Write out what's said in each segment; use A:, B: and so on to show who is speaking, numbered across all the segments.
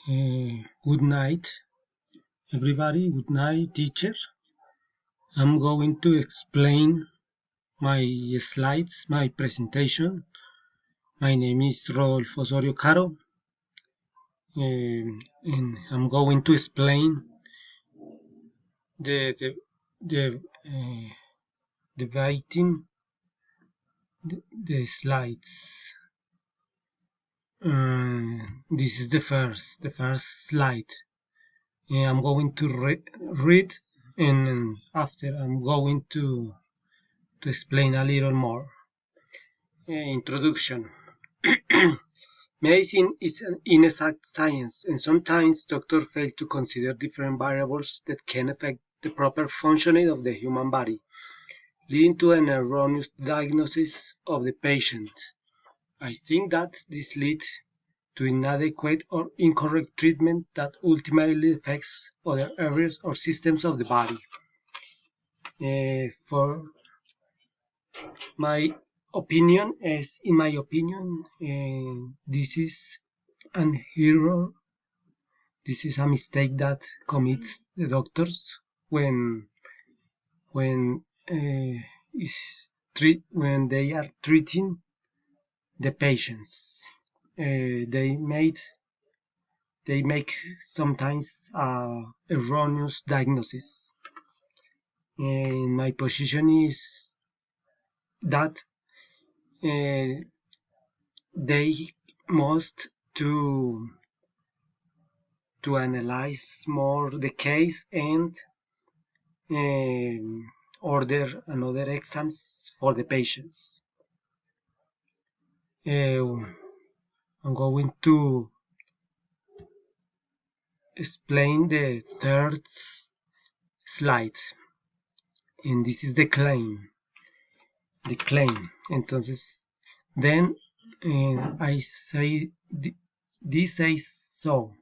A: Good night, everybody. Good night, teacher. I'm going to explain my slides, my presentation. My name is Rodolfo Osorio Caro, and I'm going to explain the dividing the slides. This is the first slide. I'm going to read, and after I'm going to explain a little more. Introduction. Medicine is an inexact science, and sometimes doctors fail to consider different variables that can affect the proper functioning of the human body, leading to an erroneous diagnosis of the patient. I think that this leads to inadequate or incorrect treatment that ultimately affects other areas or systems of the body. For my opinion, this is an error. This is a mistake that commits the doctors when when when they are treating the patients. They make sometimes erroneous diagnosis. And my position is that they must to analyze more the case and order another exams for the patients. I'm going to explain the third slide, and this is the claim. Entonces, then I say this says so.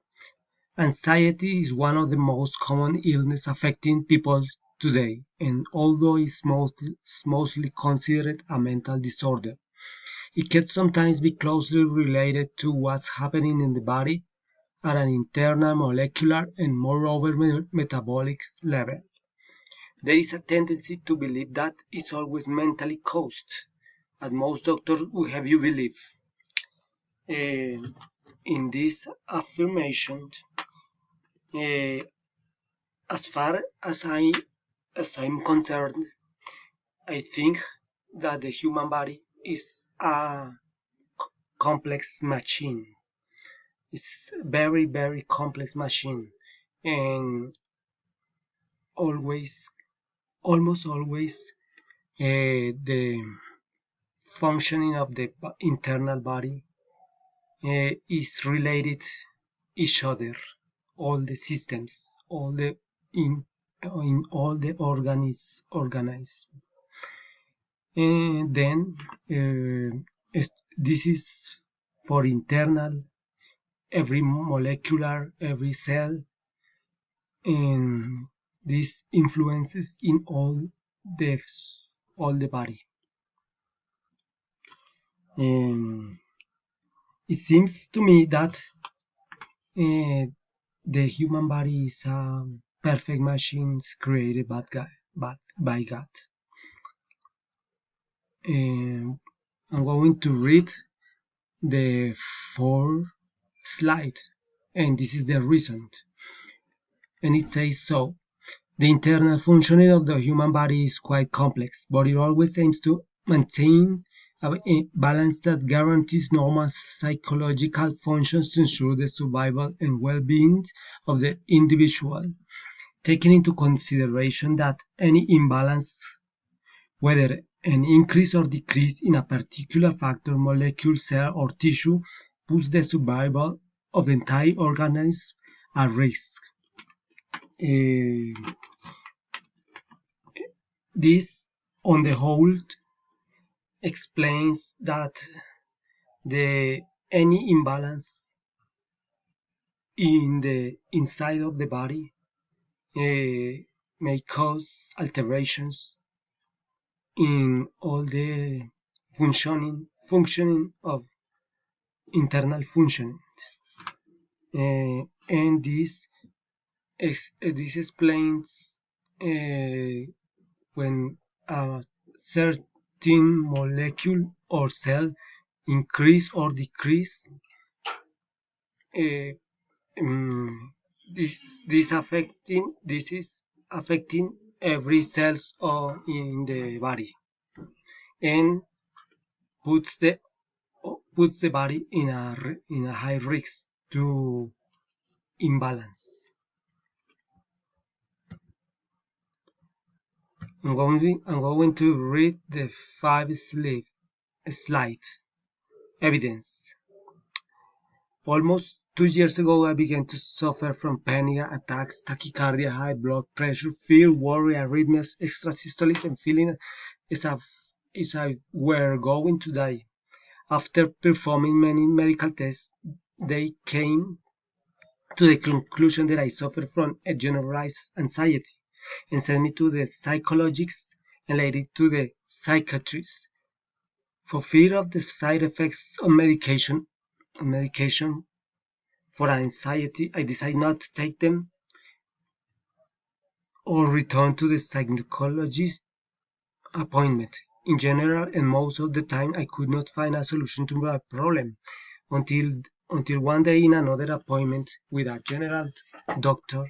A: Anxiety is one of the most common illnesses affecting people today, and although it's mostly considered a mental disorder, it can sometimes be closely related to what's happening in the body at an internal, molecular, and moreover metabolic level. There is a tendency to believe that it's always mentally caused, and most doctors will have you believe. In this affirmation, as far as I'm concerned, I think that the human body is a complex machine. It's a very, very complex machine, and almost always, the functioning of the internal body is related each other. All the systems, in all the organisms. And then this is for internal, every molecular, every cell, and this influences in all the body. And it seems to me that the human body is a perfect machine created by God. I'm going to read the fourth slide, and this is the reason. And it says so. The internal functioning of the human body is quite complex, but it always aims to maintain a balance that guarantees normal psychological functions to ensure the survival and well-being of the individual, taking into consideration that any imbalance, whether an increase or decrease in a particular factor, molecule, cell, or tissue, puts the survival of the entire organism at risk. This, on the whole, explains that any imbalance in the inside of the body may cause alterations in all the functioning of internal functioning. and this explains when a certain molecule or cell increase or decrease. Uh, um, this is affecting every cells in the body and puts the puts the body in a high risk to imbalance. I'm going to read the slide evidence. Almost 2 years ago, I began to suffer from panic attacks, tachycardia, high blood pressure, fear, worry, arrhythmias, extrasystoles, and feeling as I were going to die. After performing many medical tests, they came to the conclusion that I suffered from a generalized anxiety and sent me to the psychologist and later to the psychiatrist. For fear of the side effects of medication for anxiety, I decided not to take them or return to the psychologist appointment. In general, and most of the time, I could not find a solution to my problem until one day in another appointment with a general doctor,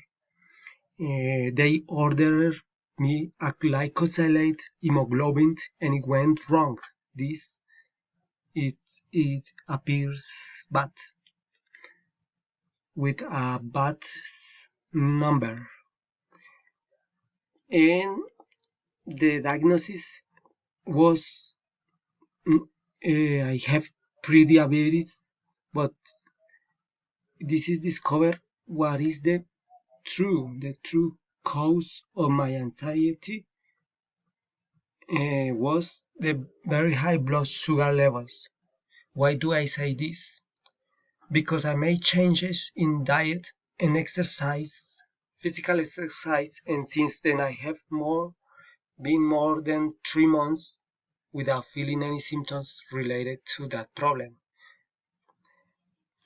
A: they ordered me a glycosylate hemoglobin, and it went wrong. This it it appears bad with a bad number, and the diagnosis was I have pre-diabetes, but this is discovered what is the true cause of my anxiety was the very high blood sugar levels. Why do I say this? Because I made changes in diet and exercise, physical exercise, and since then I have been more than 3 months without feeling any symptoms related to that problem.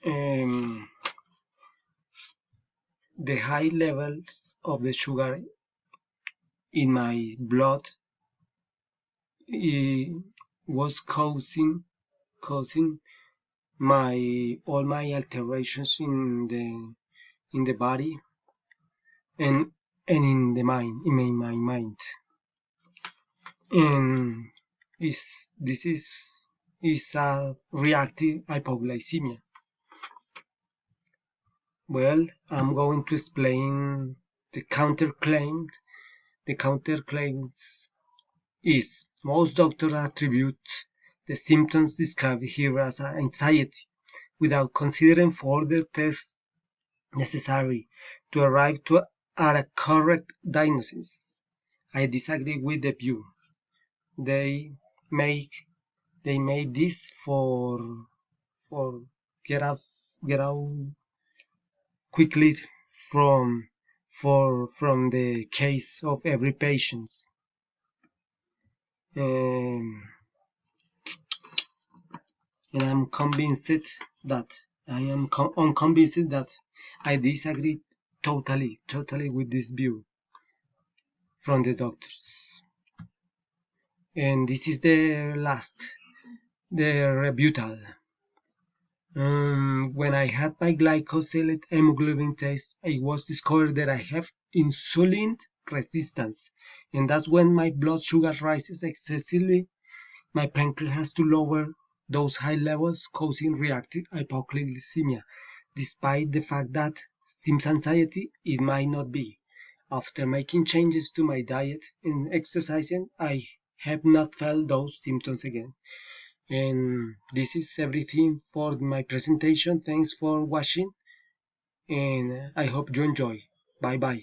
A: Um, the high levels of the sugar in my blood was causing my all my alterations in the body and in the mind in my mind, and this is a reactive hypoglycemia. Well, I'm going to explain the counterclaim. The counterclaims is most doctors attribute the symptoms described here as anxiety without considering further tests necessary to arrive at a correct diagnosis. I disagree with the view. They make they made this for get out quickly from from the case of every patient. Um, and I'm convinced that unconvinced that I disagree totally with this view from the doctors. And this is the last, the rebuttal. When I had my glycosylate hemoglobin test, it was discovered that I have insulin resistance, and that's when my blood sugar rises excessively. My pancreas has to lower those high levels, causing reactive hypoglycemia. Despite the fact that seems anxiety, it might not be. After making changes to my diet and exercising, I have not felt those symptoms again. And this is everything for my presentation. Thanks for watching, and I hope you enjoy. Bye bye.